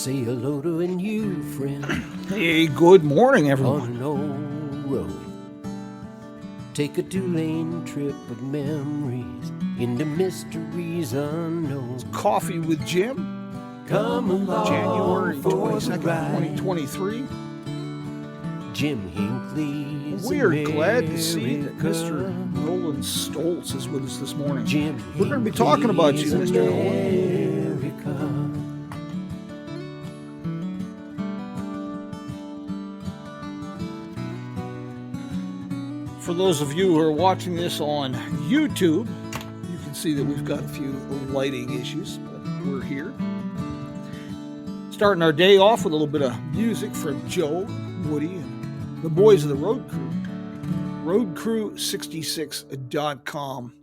Say hello to a new friend. Hey, good morning, everyone. On an old road. Take a two-lane trip of memories into mysteries unknown. Coffee with Jim. Come along January for the 22nd, ride. 2023. Jim Hinckley's We are glad to see that America. Mr. Nolan Stolz is with us this morning. Jim We're going to be talking about you, Hinckley's Mr. Nolan. America. For those of you who are watching this on YouTube, you can see that we've got a few lighting issues, but we're here. Starting our day off with a little bit of music from Joe, Woody, and the boys of the Road Crew. Roadcrew66.com.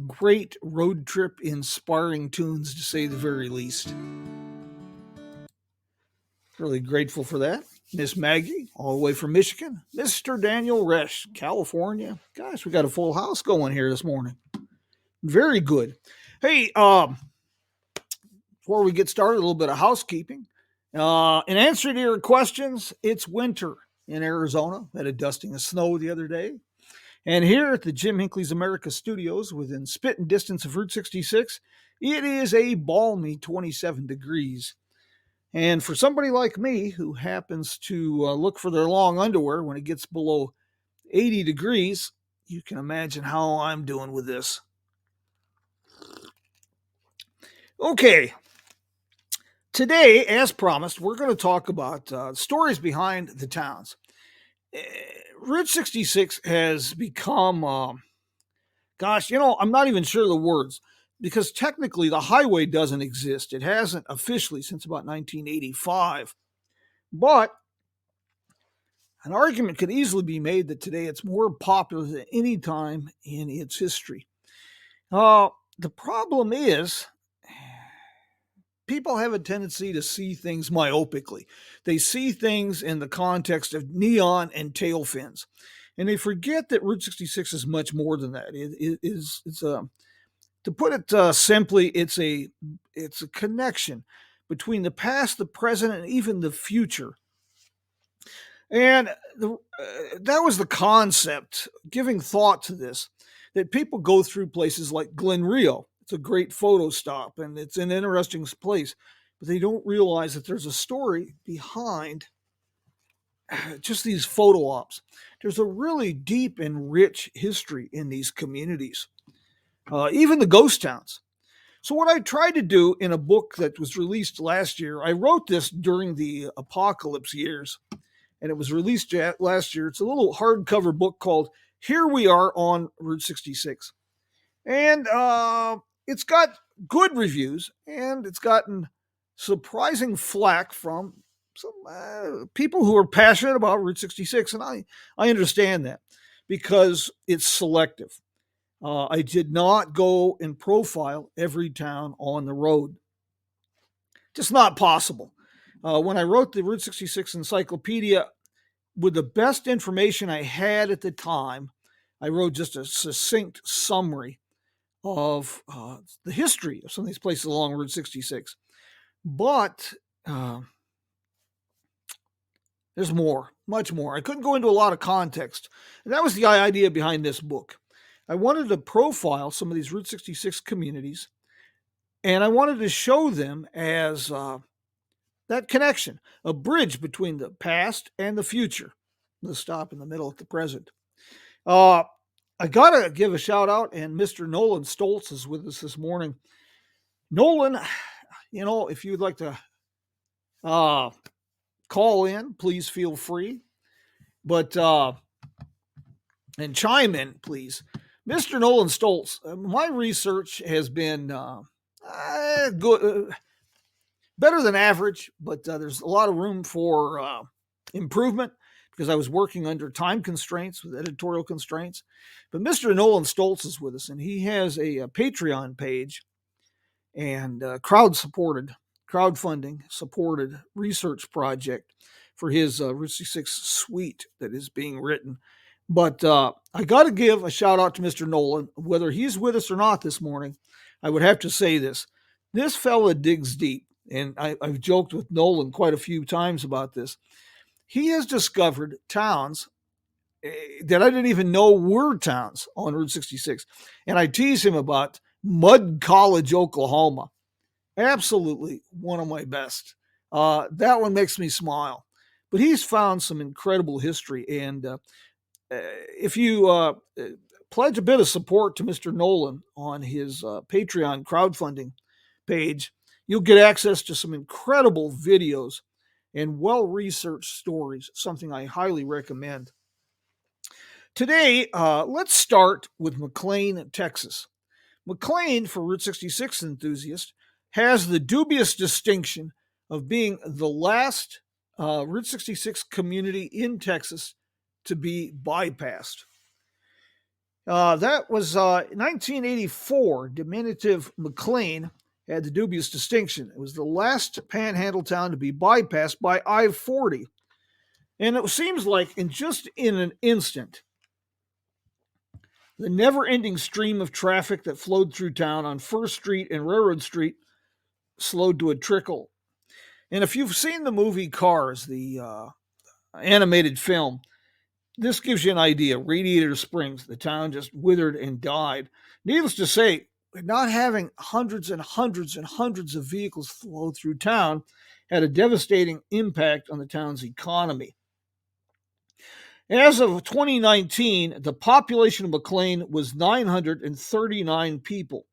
Great road trip inspiring tunes, to say the very least. Really grateful for that. Miss Maggie, all the way from Michigan. Mr. Daniel Resch, California. Gosh, we got a full house going here this morning. Very good. Hey, before we get started, a little bit of housekeeping. In answer to your questions, it's winter in Arizona. Had a dusting of snow the other day. And here at the Jim Hinckley's America Studios, within spitting distance of Route 66, it is a balmy 27 degrees. And for somebody like me who happens to look for their long underwear when it gets below 80 degrees, you can imagine how I'm doing with this. Okay. Today, as promised, we're going to talk about stories behind the towns. Route 66 has become, I'm not even sure of the words, because technically the highway doesn't exist. It hasn't officially since about 1985. But an argument could easily be made that today it's more popular than any time in its history. The problem is, people have a tendency to see things myopically. They see things in the context of neon and tail fins. And they forget that Route 66 is much more than that. To put it simply, it's a connection between the past, the present, and even the future. And that was the concept, giving thought to this, that people go through places like Glen Rio. It's a great photo stop, and it's an interesting place, but they don't realize that there's a story behind just these photo ops. There's a really deep and rich history in these communities, even the ghost towns. So what I tried to do in a book that was released last year, I wrote this during the apocalypse years, and it was released last year. It's a little hardcover book called Here We Are on Route 66. And it's got good reviews, and it's gotten surprising flack from some people who are passionate about Route 66, and I understand that because it's selective. I did not go and profile every town on the road. Just not possible. When I wrote the Route 66 encyclopedia, with the best information I had at the time, I wrote just a succinct summary of the history of some of these places along Route 66. But there's more, much more. I couldn't go into a lot of context. And that was the idea behind this book. I wanted to profile some of these Route 66 communities, and I wanted to show them as that connection, a bridge between the past and the future. Let's stop in the middle at the present. I got to give a shout out, and Mr. Nolan Stolz is with us this morning. Nolan, if you'd like to call in, please feel free. But, and chime in, please. Mr. Nolan Stolz, my research has been good, better than average, but there's a lot of room for improvement because I was working under time constraints with editorial constraints. But Mr. Nolan Stolz is with us, and he has a Patreon page and crowdfunding supported research project for his Route 66 suite that is being written. But I got to give a shout out to Mr. Nolan, whether he's with us or not this morning. I would have to say this. This fella digs deep. and I've joked with Nolan quite a few times about this. He has discovered towns that I didn't even know were towns on Route 66. And I tease him about Mud College, Oklahoma. Absolutely one of my best. That one makes me smile. But he's found some incredible history. And if you pledge a bit of support to Mr. Nolan on his Patreon crowdfunding page, you'll get access to some incredible videos and well researched stories, something I highly recommend. Today, let's start with McLean, Texas. McLean, for Route 66 enthusiasts, has the dubious distinction of being the last Route 66 community in Texas to be bypassed. That was 1984. Diminutive McLean had the dubious distinction. It was the last panhandle town to be bypassed by I-40. And it seems like in an instant, the never-ending stream of traffic that flowed through town on First Street and Railroad Street slowed to a trickle. And if you've seen the movie Cars, the animated film, this gives you an idea. Radiator Springs, the town just withered and died. Needless to say, not having hundreds and hundreds and hundreds of vehicles flow through town had a devastating impact on the town's economy. As of 2019, the population of McLean was 939 people.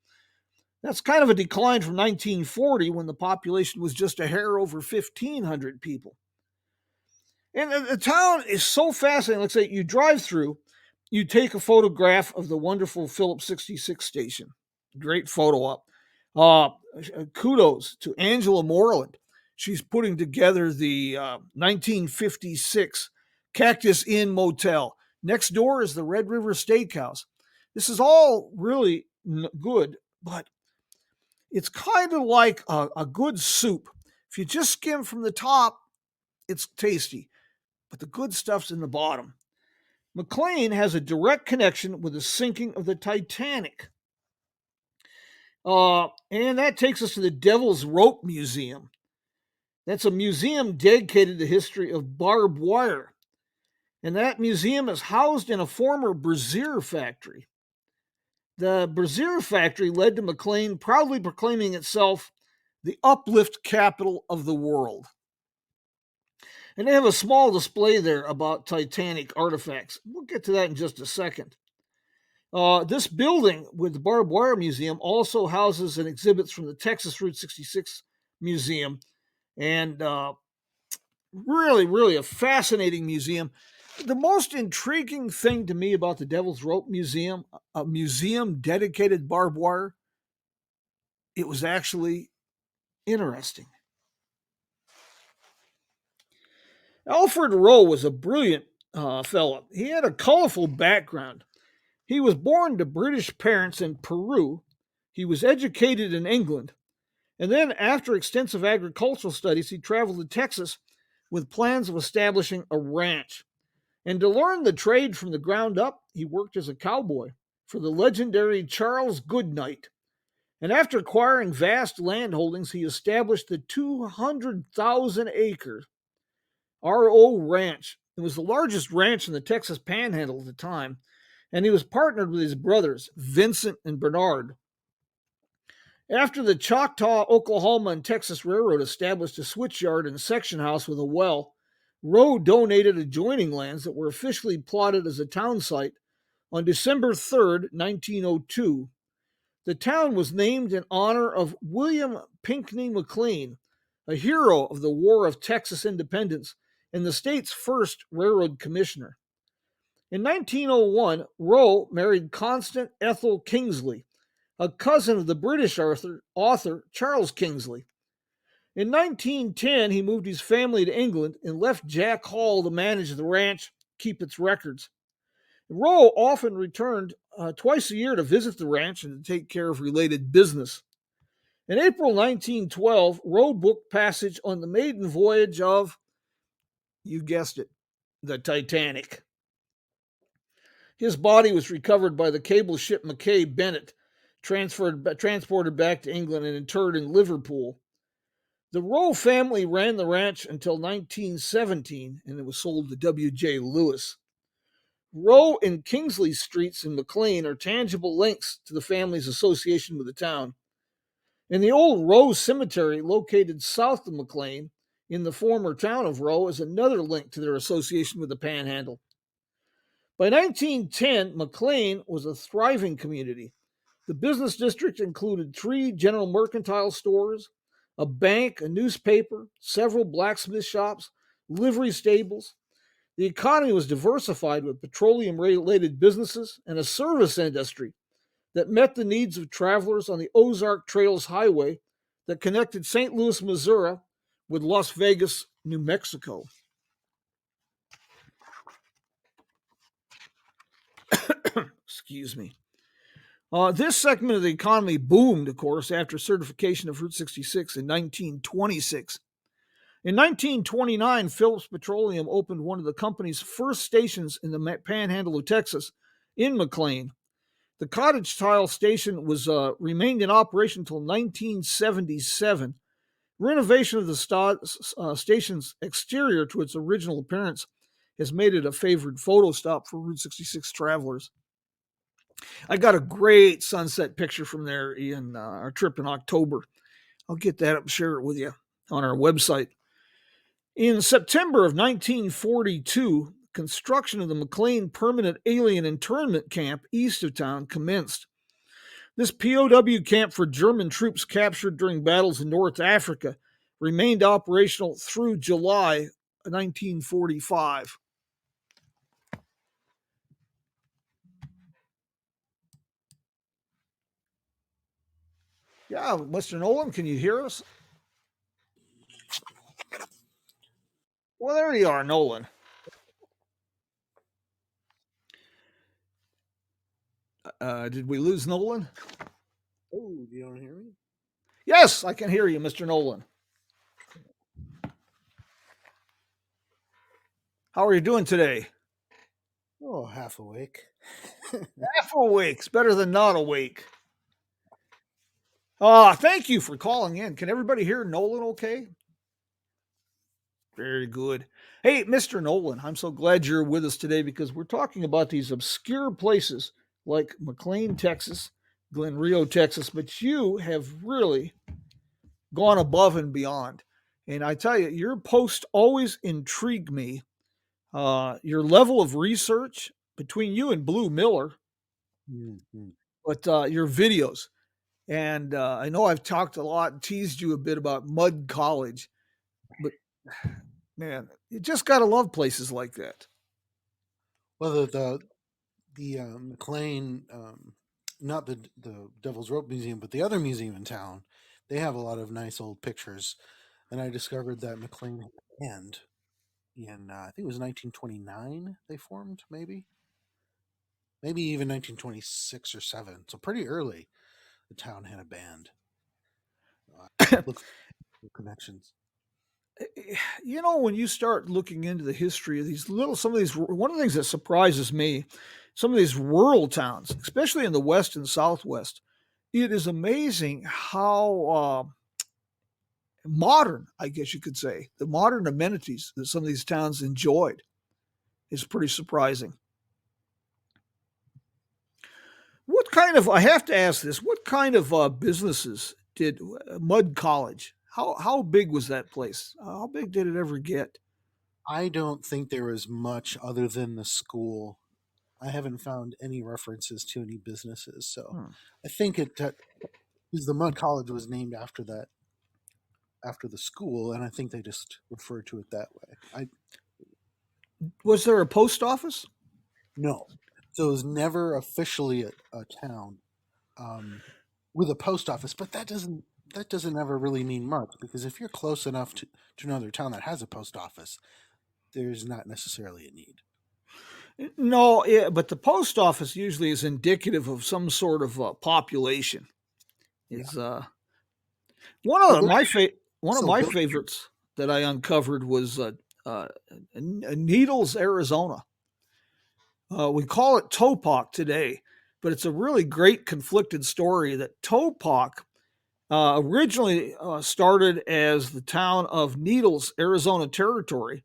That's kind of a decline from 1940 when the population was just a hair over 1,500 people. And the town is so fascinating. Let's say you drive through, you take a photograph of the wonderful Phillips 66 station. Great photo op. Kudos to Angela Moreland. She's putting together the 1956 Cactus Inn Motel. Next door is the Red River Steakhouse. This is all really good, but it's kind of like a good soup. If you just skim from the top, it's tasty, but the good stuff's in the bottom. McLean has a direct connection with the sinking of the Titanic. And that takes us to the Devil's Rope Museum. That's a museum dedicated to the history of barbed wire. And that museum is housed in a former brassiere factory. The brassiere factory led to McLean proudly proclaiming itself the uplift capital of the world. And they have a small display there about Titanic artifacts. We'll get to that in just a second. This building with the Barbed Wire Museum also houses and exhibits from the Texas Route 66 Museum. And really, really a fascinating museum. The most intriguing thing to me about the Devil's Rope Museum, a museum dedicated to barbed wire, it was actually interesting. Alfred Roe was a brilliant fellow. He had a colorful background. He was born to British parents in Peru. He was educated in England. And then, after extensive agricultural studies, he traveled to Texas with plans of establishing a ranch. And to learn the trade from the ground up, he worked as a cowboy for the legendary Charles Goodnight. And after acquiring vast land holdings, he established the 200,000 acre RO Ranch. It was the largest ranch in the Texas Panhandle at the time, and he was partnered with his brothers, Vincent and Bernard. After the Choctaw, Oklahoma, and Texas Railroad established a switchyard and section house with a well, Roe donated adjoining lands that were officially plotted as a town site on December 3rd, 1902. The town was named in honor of William Pinckney McLean, a hero of the War of Texas Independence and the state's first railroad commissioner. In 1901, Roe married Constance Ethel Kingsley, a cousin of the British author Charles Kingsley. In 1910, he moved his family to England and left Jack Hall to manage the ranch, keep its records. Roe often returned twice a year to visit the ranch and to take care of related business. In April 1912, Roe booked passage on the maiden voyage of, you guessed it, the Titanic. His body was recovered by the cable ship Mackay Bennett, transported back to England and interred in Liverpool. The Rowe family ran the ranch until 1917, and it was sold to W.J. Lewis. Rowe and Kingsley Streets in McLean are tangible links to the family's association with the town. And the old Rowe Cemetery, located south of McLean in the former town of Rowe, is another link to their association with the Panhandle. By 1910, McLean was a thriving community. The business district included 3 general mercantile stores, a bank, a newspaper, several blacksmith shops, livery stables. The economy was diversified with petroleum related businesses and a service industry that met the needs of travelers on the Ozark Trails Highway that connected St. Louis, Missouri with Las Vegas, New Mexico. Excuse me. This segment of the economy boomed, of course, after certification of Route 66 in 1926. In 1929, Phillips Petroleum opened one of the company's first stations in the Panhandle of Texas, in McLean. The cottage-style station remained in operation until 1977. Renovation of the station's exterior to its original appearance has made it a favored photo stop for Route 66 travelers. I got a great sunset picture from there in our trip in October. I'll get that up and share it with you on our website. In September of 1942, construction of the McLean Permanent Alien Internment Camp east of town commenced. This POW camp for German troops captured during battles in North Africa remained operational through July 1945. Yeah, Mr. Nolan, can you hear us? Well, there you are, Nolan. Did we lose Nolan? Oh, you don't hear me? Yes, I can hear you, Mr. Nolan. How are you doing today? Oh, half awake. Half awake. It's better than not awake. Thank you for calling in. Can everybody hear Nolan okay? Very good. Hey, Mr. Nolan, I'm so glad you're with us today because we're talking about these obscure places like McLean, Texas, Glen Rio, Texas, but you have really gone above and beyond. And I tell you, your posts always intrigue me. Your level of research between you and Blue Miller, Mm-hmm. but your videos. And I know I've talked a lot and teased you a bit about Mud College, but man, you just got to love places like that. Well, the McLean, not the Devil's Rope Museum, but the other museum in town, they have a lot of nice old pictures. And I discovered that McLean had a band in I think it was 1929 they formed, maybe even 1926 or 7. So pretty early, the town had a band. Look for connections. You know, when you start looking into the history of some of these, one of the things that surprises me, some of these rural towns, especially in the West and Southwest, it is amazing how modern, I guess you could say, the modern amenities that some of these towns enjoyed is pretty surprising. I have to ask this, what kind of businesses did Mud College, how big was that place? How big did it ever get? I don't think there was much other than the school. I haven't found any references to any businesses, so Hmm. I think it because the Mud College was named after that after the school, and I think they just referred to it that way. I Was there a post office? No, so it was never officially a town um, with a post office, but that doesn't ever really mean much because if you're close enough to another town that has a post office, there's not necessarily a need. No, yeah, but the post office usually is indicative of some sort of population. Yeah, Is but they're one of still my built. favorites that I uncovered was uh, Needles, Arizona. We call it Topak today, but it's a really great conflicted story that Topak Originally started as the town of Needles, Arizona Territory.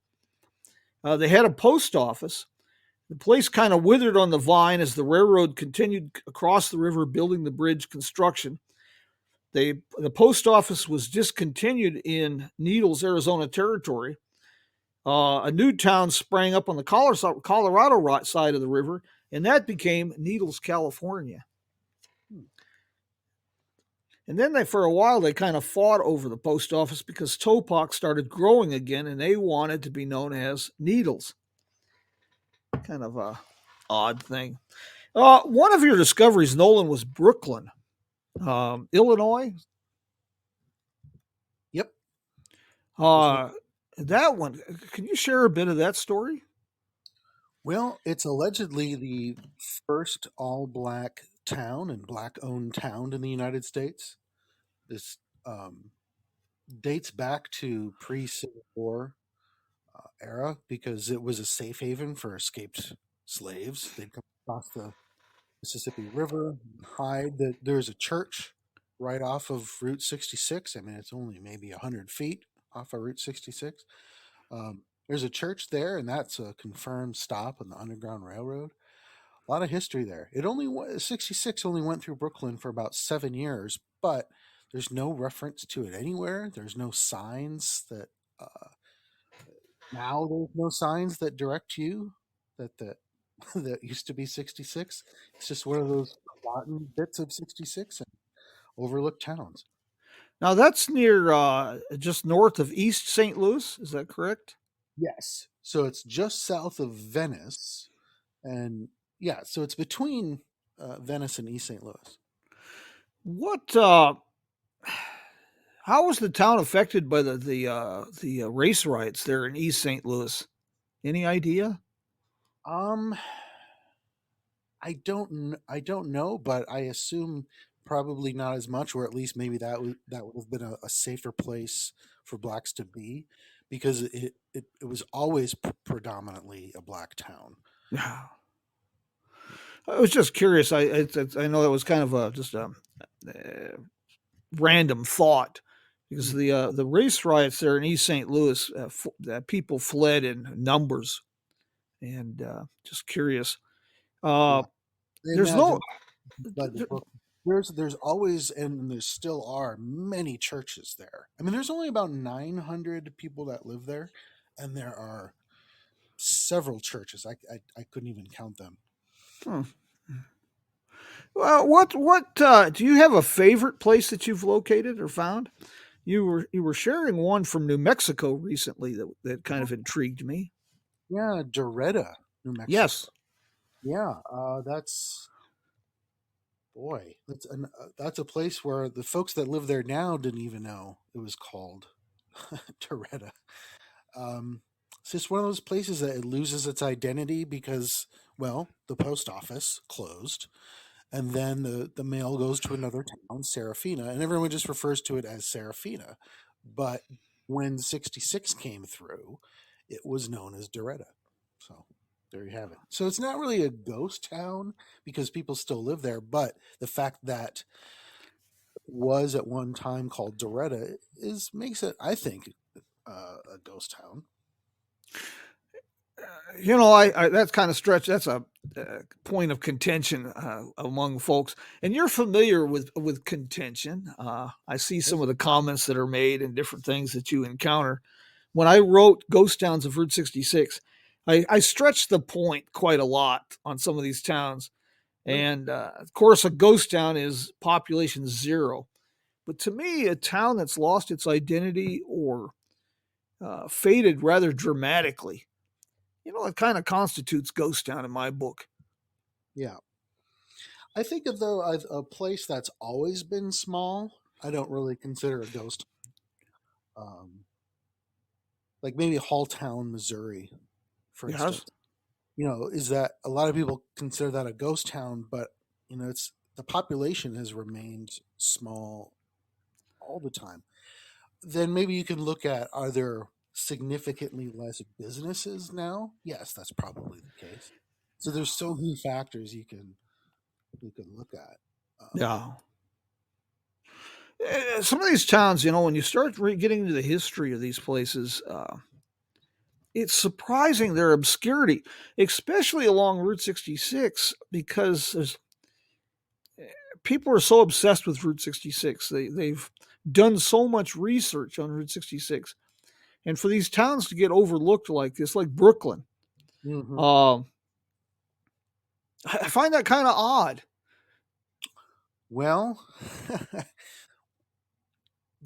They had a post office. The place kind of withered on the vine as the railroad continued across the river, building the bridge construction. The post office was discontinued in Needles, Arizona Territory. A new town sprang up on the Colorado side of the river, and that became Needles, California. Hmm. And then for a while, they kind of fought over the post office because Topak started growing again, and they wanted to be known as Needles. Kind of a odd thing. One of your discoveries, Nolan, was Brooklyn, Illinois. Yep. That was one. Uh, that one, can you share a bit of that story? Well, it's allegedly the first all black town and black owned town in the United States. This dates back to pre Civil War era because it was a safe haven for escaped slaves. They'd come across the Mississippi River, hide. There's a church right off of Route 66. I mean, it's only maybe 100 feet off of Route 66. There's a church there, and that's a confirmed stop on the Underground Railroad. A lot of history there. 66 only went through Brooklyn for about 7 years, but there's no reference to it anywhere. There's no signs that now there's no signs that direct you that that used to be 66. It's just one of those forgotten bits of 66 and overlooked towns. Now, that's near just north of East St. Louis. Is that correct? Yes. So it's just south of Venice. And yeah, so it's between Venice and East St. Louis. What? How was the town affected by the race riots there in East St. Louis? Any idea? Um, I don't know, but I assume probably not as much, or at least maybe that would have been a safer place for blacks to be, because it was always predominantly a black town. Yeah. I was just curious. I know that was kind of just a uh, random thought because Mm. the race riots there in East St. Louis, people fled in numbers, and just curious. Yeah, Uh, I there's no imagine by the book. There's always and there still are many churches there. I mean, there's only about 900 people that live there, and there are several churches. I couldn't even count them. hmm. Well, what do you have a favorite place that you've located or found? You were sharing one from New Mexico recently that kind of intrigued me. Yeah, Doretta, New Mexico. Yes. Yeah, that's boy, that's a place where the folks that live there now didn't even know it was called Doretta. It's just one of those places that it loses its identity because, well, the post office closed, and then the mail goes to another town, Serafina, and everyone just refers to it as Serafina. But when 66 came through, it was known as Doretta. So there you have it. So it's not really a ghost town because people still live there, but the fact that it was at one time called Doretta is makes it, I think, a ghost town. I that's kind of stretch. That's a point of contention among folks, and you're familiar with contention. I see some Yes. of the comments that are made and different things that you encounter. When I wrote Ghost Towns of Route 66, I stretched the point quite a lot on some of these towns, Right. and of course, a ghost town is population zero. But to me, a town that's lost its identity or faded rather dramatically, it kind of constitutes ghost town in my book. Yeah. I think of though a place that's always been small. I don't really consider a ghost. Um, like maybe Halltown, Missouri, for Yes. instance. Is that a lot of people consider that a ghost town, but it's the population has remained small all the time. Then maybe you can look at, are there significantly less businesses now? Yes, that's probably the case. So there's so many factors you can look at. Um, Yeah. Some of these towns, when you start getting into the history of these places, it's surprising their obscurity, especially along Route 66, because people are so obsessed with Route 66. They've done so much research on Route 66, and for these towns to get overlooked like this, like Brooklyn, Hmm. um, I find that kind of odd. Well,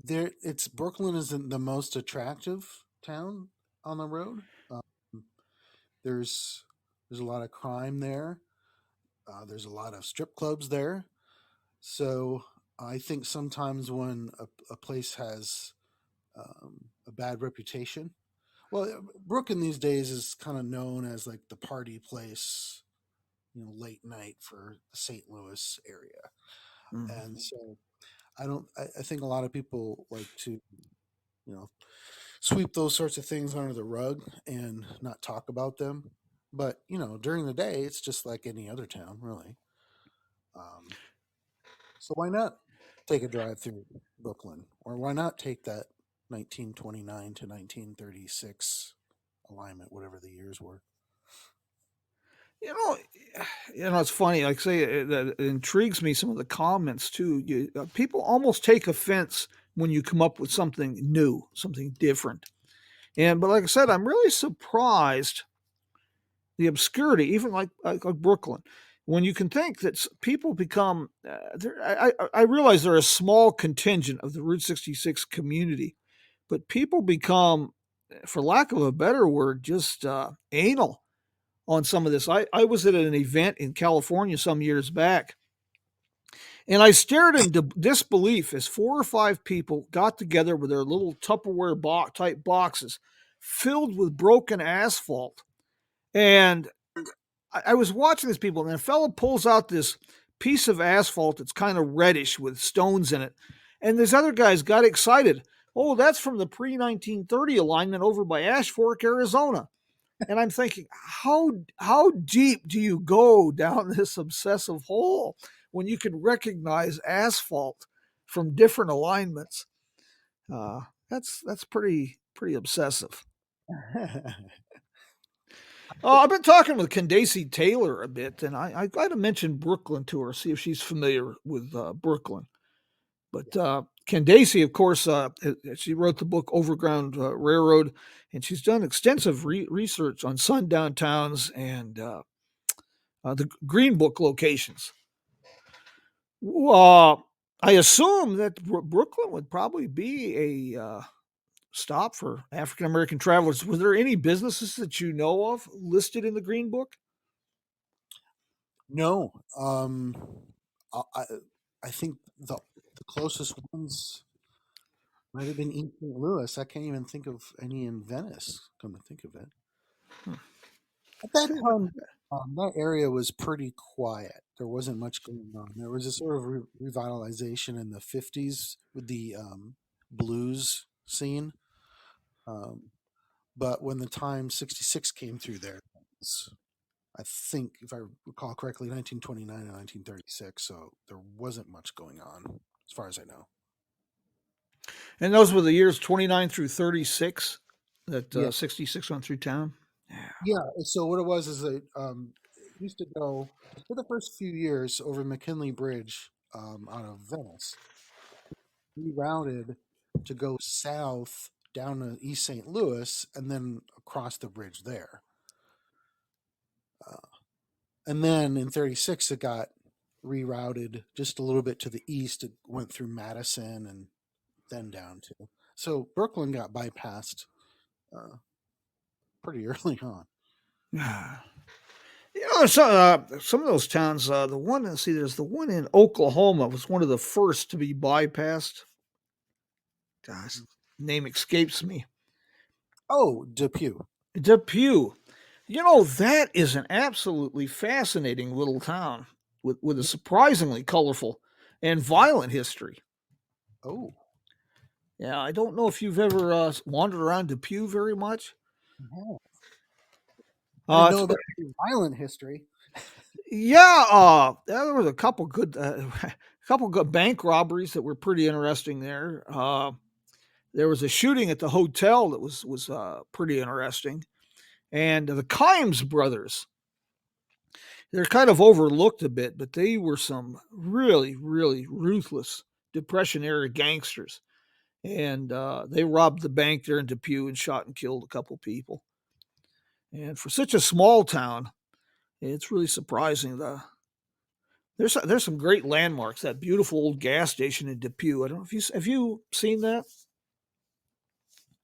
it's Brooklyn isn't the most attractive town on the road. There's there's a lot of crime there. There's a lot of strip clubs there. So I think sometimes when a place has a bad reputation, well, Brooklyn these days is kind of known as like the party place, late night for the St. Louis area, Mm. and so I don't. I think a lot of people like to, you know, sweep those sorts of things under the rug and not talk about them. But during the day, it's just like any other town, really. Um, so why not take a drive through Brooklyn, or why not take that 1929 to 1936 alignment, whatever the years were? You know, it's funny. Like I say, that intrigues me. Some of the comments too. People almost take offense when you come up with something new, something different. But like I said, I'm really surprised the obscurity, even like Brooklyn, when you can think that people become. I realize they're a small contingent of the Route 66 community, but people become, for lack of a better word, just anal on some of this. I was at an event in California some years back, and I stared in disbelief as 4 or 5 people got together with their little Tupperware type boxes filled with broken asphalt. And I was watching these people, and a fellow pulls out this piece of asphalt that's kind of reddish with stones in it. And these other guys got excited. Oh, that's from the pre 1930 alignment over by Ash Fork, Arizona. And I'm thinking, how deep do you go down this obsessive hole when you can recognize asphalt from different alignments? Uh, that's pretty obsessive. I've been talking with Candace Taylor a bit, and I got to mention Brooklyn to her, see if she's familiar with Brooklyn. But Candace, of course, she wrote the book Overground Railroad, and she's done extensive research on sundown towns and the Green Book locations. Uh, I assume that Brooklyn would probably be a stop for African American travelers. Was there any businesses that you know of listed in the Green Book? No, I I I think the closest ones might have been East St. Louis. I can't even think of any in Venice. Come to think of it, Hmm. at that time, that area was pretty quiet. There wasn't much going on. There was a sort of revitalization in the '50s with the blues scene. Um, but when the time '66 came through there, it was, I think, if I recall correctly, 1929 and 1936. So there wasn't much going on, as far as I know. And those were the years 29 through 36 that Yeah, 66 went through town. Yeah. yeah. So what it was is that it used to go for the first few years over McKinley Bridge out of Venice, rerouted to go south down to East St. Louis, and then across the bridge there. Uh, and then in '36, it got rerouted just a little bit to the east. It went through Madison and then down to. So Brooklyn got bypassed uh, pretty early on. Ah. Some of those towns. The one, let's see, there's the one in Oklahoma was one of the first to be bypassed. Gosh, name escapes me. Oh, Depew. Depew. That is an absolutely fascinating little town with a surprisingly colorful and violent history. Oh, Yeah, I don't know if you've ever wandered around Depew very much. yeah. I didn't It's know about the violent history. Yeah, there was a couple good. A couple of bank robberies that were pretty interesting there. There was a shooting at the hotel that was pretty interesting, and the Kimes brothers. They're kind of overlooked a bit, but they were some really, really ruthless Depression era gangsters, and they robbed the bank there in Depew and shot and killed a couple people. And for such a small town, it's really surprising. There's some great landmarks. That beautiful old gas station in Depew. I don't know if you have you seen that.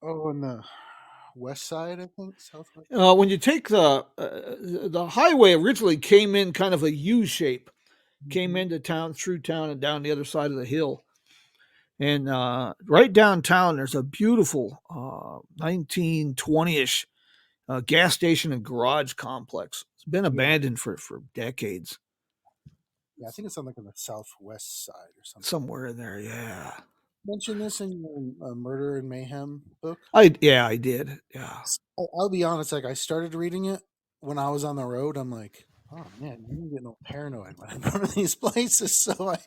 Oh, on the west side, I think, southwest. When you take the highway originally came in kind of a U shape, came Hmm. into town through town and down the other side of the hill. And right downtown, there's a beautiful 1920-ish gas station and garage complex. It's been Yeah, abandoned for decades. yeah, I think it's on like on the southwest side or something. Somewhere in there, yeah. Mention this in your Murder and Mayhem book. I did. Yeah. I'll be honest, like I started reading it when I was on the road. I'm like, oh man, I'm getting all paranoid when I go to these places. So I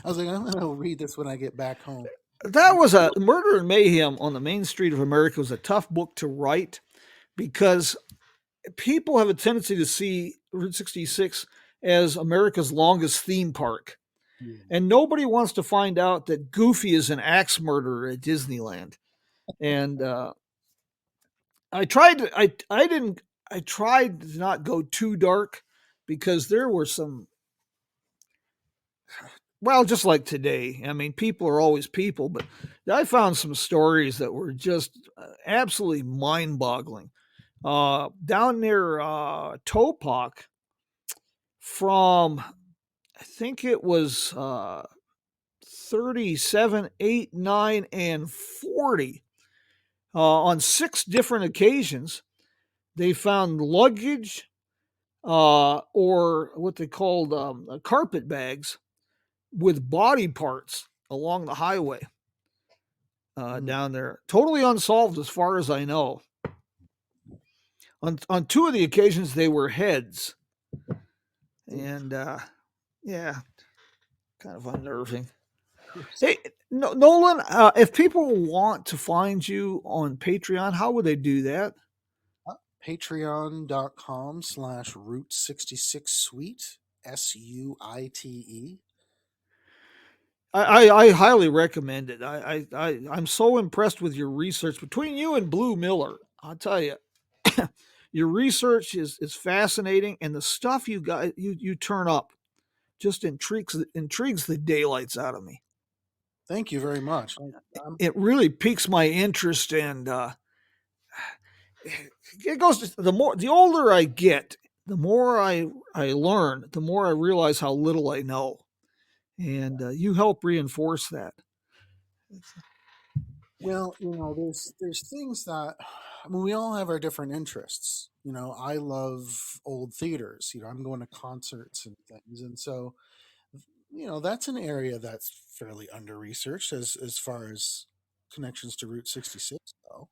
was like, I'm gonna read this when I get back home. That was a Murder and Mayhem on the Main Street of America was a tough book to write because people have a tendency to see Route 66 as America's longest theme park. Yeah. And nobody wants to find out that Goofy is an axe murderer at Disneyland. And I tried to, I didn't I tried to not go too dark because there were some, well, just like today. I mean, people are always people, but I found some stories that were just absolutely mind-boggling. Down near Topak, from I think it was 37, 8, 9, and 40. On 6 different occasions, they found luggage or what they called carpet bags with body parts along the highway Mm. down there. Totally unsolved as far as I know. On 2 of the occasions, they were heads. And yeah, kind of unnerving. Hey, Nolan, if people want to find you on Patreon, how would they do that? Patreon.com/Route 66 Suite, SUITE. I highly recommend it. I'm so impressed with your research between you and Blue Miller. I'll tell you, your research is fascinating, and the stuff you turn up just intrigues the daylights out of me. Thank you very much. It really piques my interest, and it goes to, the older I get, the more I learn, the more I realize how little I know, and you help reinforce that. Well, there's things that I mean, we all have our different interests. I love old theaters. I'm going to concerts and things, and so that's an area that's fairly under researched as far as connections to Route 66 go.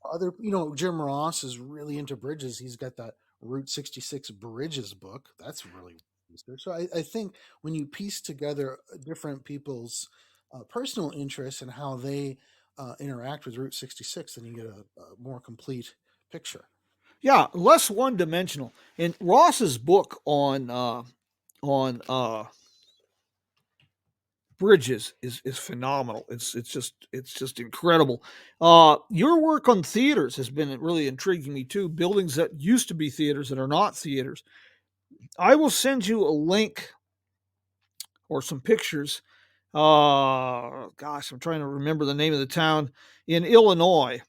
Other, Jim Ross is really into bridges. He's got that Route 66 Bridges book. That's really research. So I think when you piece together different people's personal interests and how they interact with Route 66, then you get a more complete picture. Yeah, less one dimensional. And Ross's book on bridges is phenomenal. It's just incredible. Your work on theaters has been really intriguing me too. Buildings that used to be theaters that are not theaters. I will send you a link or some pictures. Gosh, I'm trying to remember the name of the town in Illinois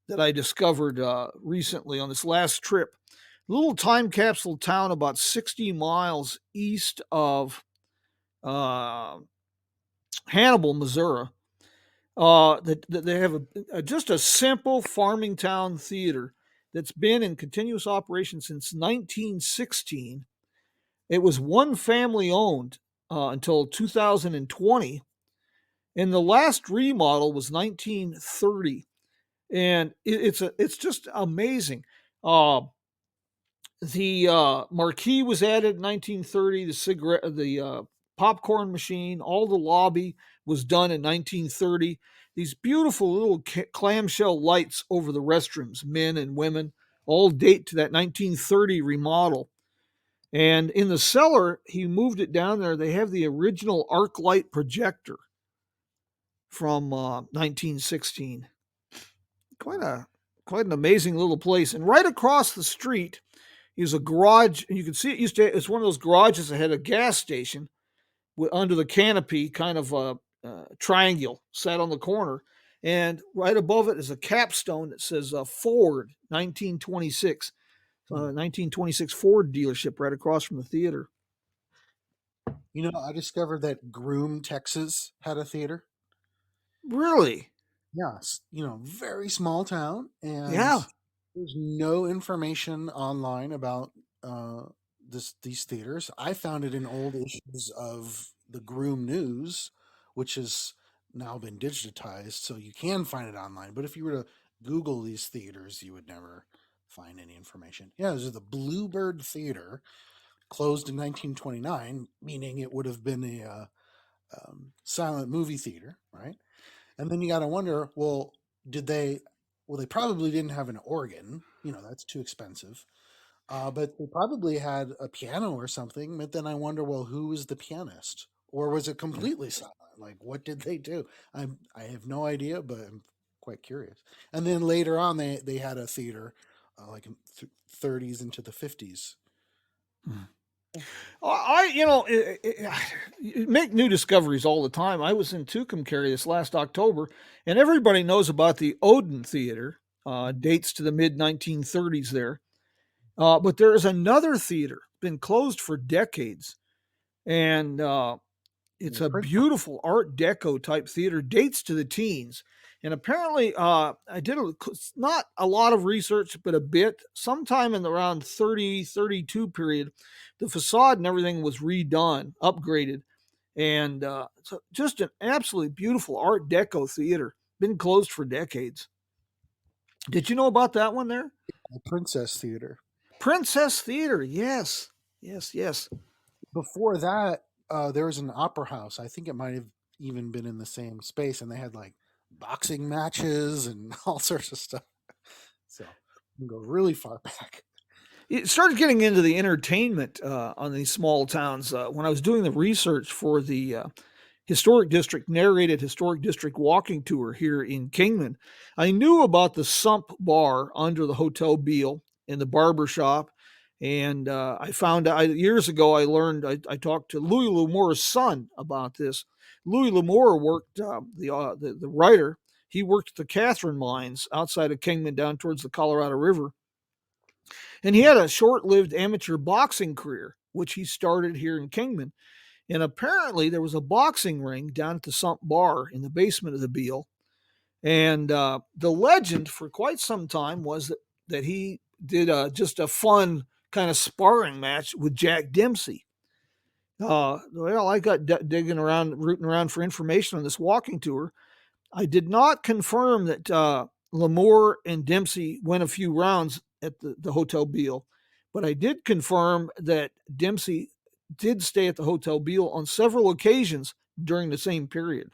that I discovered recently on this last trip. Little time capsule town about 60 miles east of uh, Hannibal, Missouri. That they have just a simple farming town theater that's been in continuous operation since 1916. It was one family owned until 2020, and the last remodel was 1930. And it's just amazing. The marquee was added in 1930. The popcorn machine. All the lobby was done in 1930. These beautiful little clamshell lights over the restrooms, men and women, all date to that 1930 remodel. And in the cellar, he moved it down there. They have the original arc light projector from 1916. Quite Wow. a quite an amazing little place. And right across the street is a garage. And you can see it used to. It's one of those garages that had a gas station under the canopy, kind of a triangle set on the corner. And right above it is a capstone that says Ford 1926. Hmm. 1926 Ford dealership right across from the theater. You know, I discovered that Groom, Texas had a theater. Really? Yes, you know, very small town, and Yeah. there's no information online about uh, these theaters. I found it in old issues of the Groom News, which has now been digitized, so you can find it online. But if you were to Google these theaters, you would never find any information. Yeah, there's the Bluebird Theater, closed in 1929, meaning it would have been a silent movie theater, right? And then you got to wonder, well, did they? Well, they probably didn't have an organ. You know, that's too expensive. But they probably had a piano or something. But then I wonder, well, who was the pianist, or was it completely silent? Like, what did they do? I have no idea, but I'm quite curious. And then later on, they had a theater, like in 30s into the 50s. You make new discoveries all the time. I was in Tucumcari this last October, and everybody knows about the Odin Theater. Dates to the mid 1930s there. But there is another theater, been closed for decades, and it's The a Prince. beautiful Art Deco type theater, dates to the teens. And apparently, I did not a lot of research, but a bit. Sometime in the around 30, 32 period, the facade and everything was redone, upgraded. And so just an absolutely beautiful Art Deco theater. Been closed for decades. Did you know about that one there? The Princess Theater. Princess Theater. Yes. Yes, yes. Before that, there was an opera house. I think it might have even been in the same space, and they had like boxing matches and all sorts of stuff. So you can go really far back. It started getting into the entertainment on these small towns when I was doing the research for the historic district narrated historic district walking tour here in Kingman. I knew about the Sump Bar under the Hotel Beale in the barber shop. And I found out years ago, I learned, I talked to Louis L'Amour's son about this. Louis L'Amour worked, the writer, he worked at the Catherine mines outside of Kingman down towards the Colorado River. And he had a short lived amateur boxing career, which he started here in Kingman. And apparently, there was a boxing ring down at the Sump Bar in the basement of the Beale. And the legend for quite some time was that he did just a fun kind of sparring match with Jack Dempsey. Well, I got digging around, rooting around for information on this walking tour. I did not confirm that L'Amour and Dempsey went a few rounds at the Hotel Beale, but I did confirm that Dempsey did stay at the Hotel Beale on several occasions during the same period.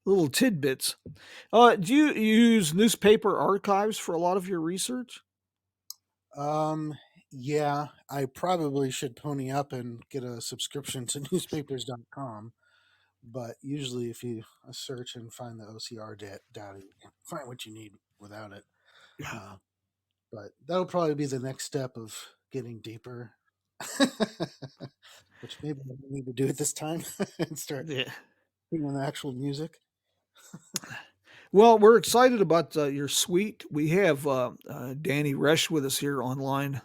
Little tidbits. Do you use newspaper archives for a lot of your research? Um, yeah, I probably should pony up and get a subscription to newspapers.com. But usually, if you search and find the OCR data, you can find what you need without it. Yeah. Uh, but that'll probably be the next step of getting deeper, which maybe we need to do it this time and start Yeah. thinking on the actual music. Well, we're excited about your suite. We have Danny Resch with us here online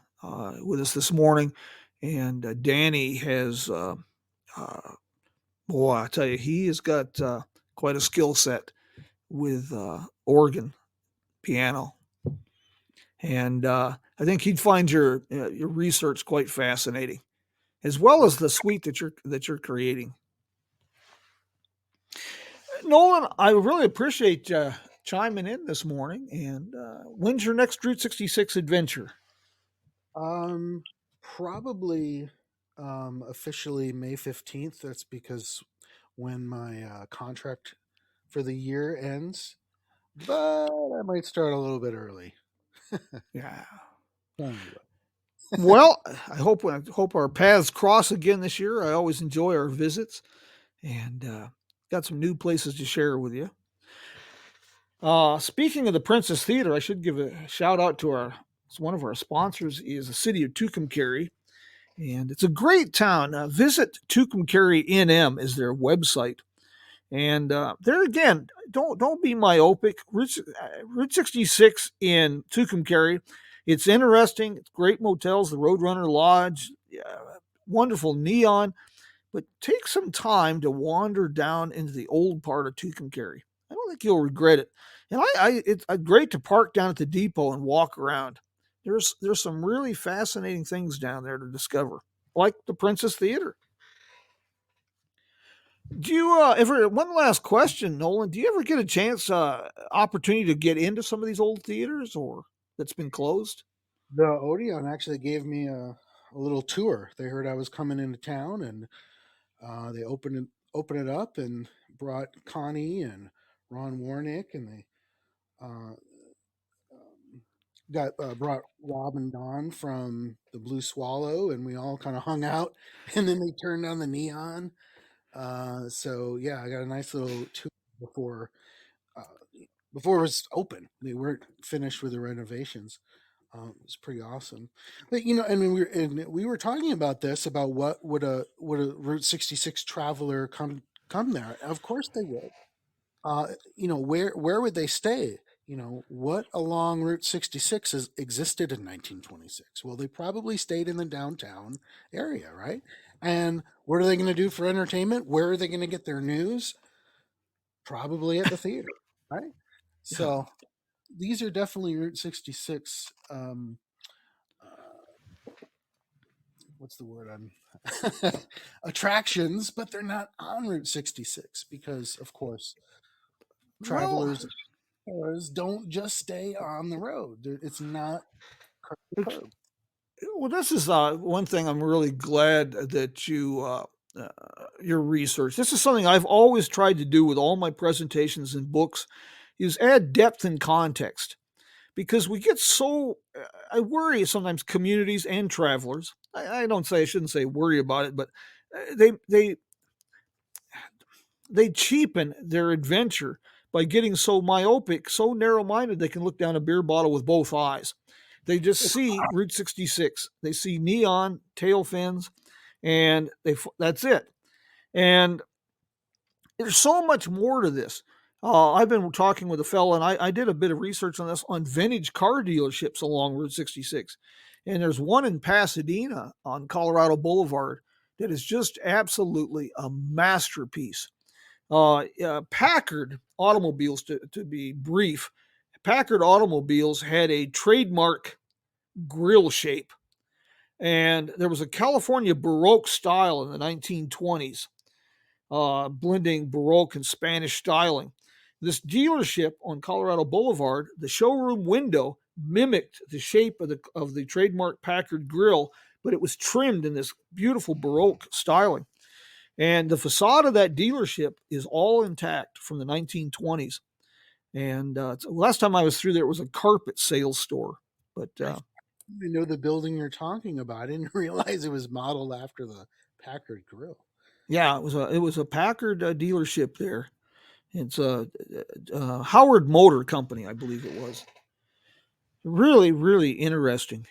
with us this morning, and Danny has, uh, boy, I tell you, he has got quite a skill set with organ, piano, and I think he'd find your research quite fascinating, as well as the suite that you're creating. Nolan, I really appreciate chiming in this morning. And when's your next Route 66 adventure? Um, Probably. officially May 15th. That's because when my contract for the year ends, but I might start a little bit early. Yeah. Anyway, Well, I hope our paths cross again this year. I always enjoy our visits, and got some new places to share with you. Speaking of the Princess Theater, I should give a shout out to our one of our sponsors is the city of Tucumcari, and it's a great town. Visit Tucumcari NM is their website, and there again, don't be myopic. Route 66 in Tucumcari, it's interesting. It's great motels, the Roadrunner Lodge, wonderful neon. But take some time to wander down into the old part of Tucumcari. I don't think you'll regret it. And it's great to park down at the depot and walk around. There's some really fascinating things down there to discover, like the Princess Theater. Do you ever? One last question, Nolan. Do you ever get a chance, opportunity to get into some of these old theaters, or that's been closed? the Odeon actually gave me a little tour. They heard I was coming into town, and they opened it up and brought Connie and Ron Warnick, and they uh, got brought Rob and Don from the Blue Swallow, and we all kind of hung out. And then they turned on the neon. So yeah, I got a nice little tour before uh, before it was open. They weren't finished with the renovations. It was pretty awesome. But I mean, we were talking about this about what would a Route 66 traveler come there. Of course they would. Where would they stay? What along Route 66 has existed in 1926? Well, they probably stayed in the downtown area, right? And what are they going to do for entertainment? Where are they going to get their news? Probably at the theater, right? Yeah. So these are definitely Route 66. What's the word I'm attractions, but they're not on Route 66 because, of course, Well, travelers don't just stay on the road. It's not curb to curb. well, this is one thing I'm really glad that your research. This is something I've always tried to do with all my presentations and books, is add depth and context because we get so. I worry sometimes communities and travelers. I shouldn't say worry about it, but they cheapen their adventure by getting so myopic, so narrow minded, they can look down a beer bottle with both eyes. They just see Route 66, they see neon, tail fins, and that's it. And there's so much more to this. I've been talking with a fellow, and I did a bit of research on this on vintage car dealerships along Route 66. And there's one in Pasadena on Colorado Boulevard that is just absolutely a masterpiece. Packard automobiles, to be brief, Packard automobiles had a trademark grill shape, and there was a California Baroque style in the 1920s, blending Baroque and Spanish styling. This dealership on Colorado Boulevard, the showroom window mimicked the shape of the trademark Packard grill, but it was trimmed in this beautiful Baroque styling. And the facade of that dealership is all intact from the 1920s. And last time I was through there, it was a carpet sales store. But I know the building you're talking about. I didn't realize it was modeled after the Packard Grill. yeah, it was a Packard dealership there. It's a Howard Motor Company, I believe it was. Really, really interesting.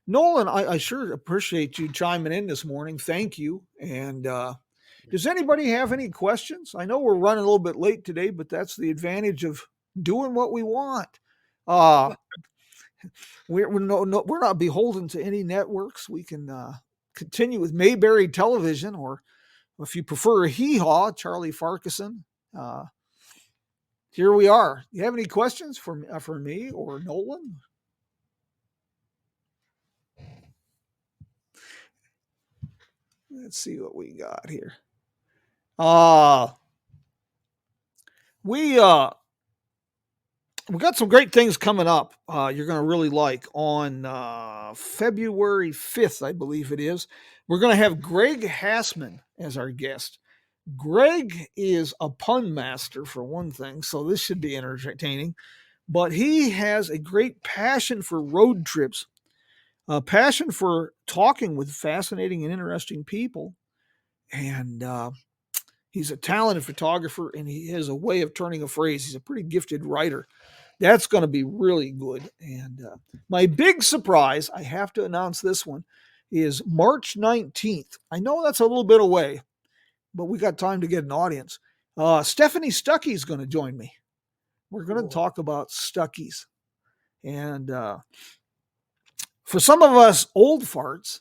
Nolan, I sure appreciate you chiming in this morning. Thank you. And does anybody have any questions? I know we're running a little bit late today, but that's the advantage of doing what we want. Uh, we're not beholden to any networks. We can continue with Mayberry Television, or if you prefer a hee haw, Charlie Farquharson. Uh, Here we are. Do you have any questions for me or Nolan? Let's see what we got here. Uh we we got some great things coming up. You're going to really like on February 5th, I believe it is. We're going to have Greg Hassman as our guest. Greg is a pun master, for one thing, so this should be entertaining. But he has a great passion for road trips, a passion for talking with fascinating and interesting people. And he's a talented photographer, and he has a way of turning a phrase. He's a pretty gifted writer. That's going to be really good. And my big surprise, I have to announce this one, is March 19th. I know that's a little bit away, but we got time to get an audience. Stephanie Stuckey's going to join me. We're going to talk about Stuckey's. And for some of us old farts,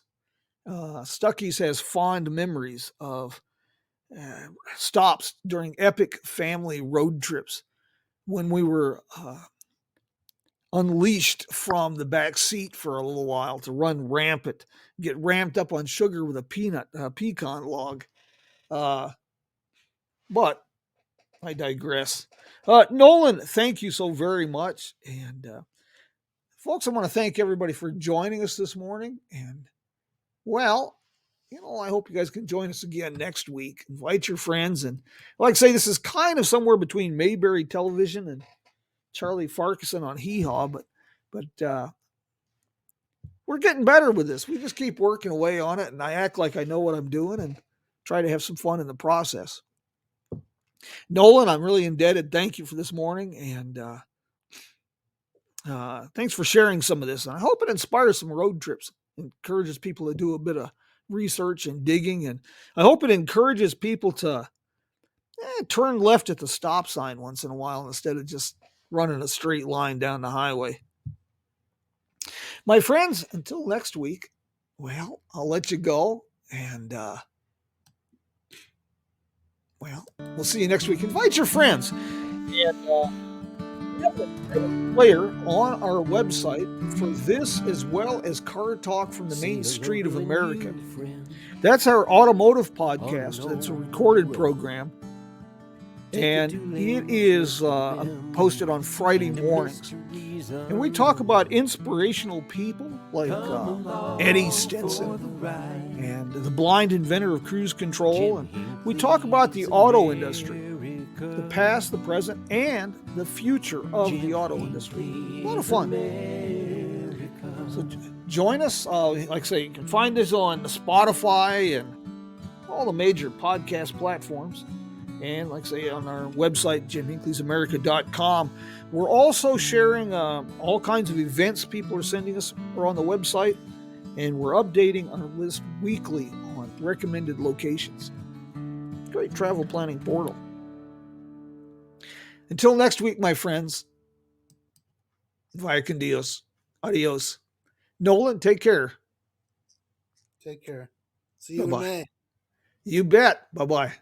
Stuckey's has fond memories of stops during epic family road trips when we were unleashed from the back seat for a little while to run rampant, get ramped up on sugar with a pecan log. But I digress. Nolan, thank you so very much. And folks, I want to thank everybody for joining us this morning. And well, I hope you guys can join us again next week. Invite your friends. And like I say, this is kind of somewhere between Mayberry Television and Charlie Farquharson on Hee Haw, but we're getting better with this. We just keep working away on it, and I act like I know what I'm doing and try to have some fun in the process. Nolan, I'm really indebted. Thank you for this morning, and thanks for sharing some of this. And I hope it inspires some road trips, encourages people to do a bit of research and digging, and I hope it encourages people to turn left at the stop sign once in a while instead of just running a straight line down the highway. My friends, until next week, well, I'll let you go, and we'll see you next week. Invite your friends. And we have a player on our website for this as well as Car Talk from the Main Street of America. That's our automotive podcast. It's a recorded program. And it is posted on Friday mornings. And we talk about inspirational people like Eddie Stinson and the blind inventor of cruise control. And we talk about the auto industry, the past, the present, and the future of the auto industry. A lot of fun. So join us. Like I say, you can find us on Spotify and all the major podcast platforms. And like I say, on our website, JimHinckley'sAmerica.com. We're also sharing all kinds of events people are sending us are on the website. And we're updating our list weekly on recommended locations. Great travel planning portal. Until next week, my friends, vaya con Dios. Adios. Nolan, take care. Take care. See you in Bye-bye. May. You bet. Bye-bye.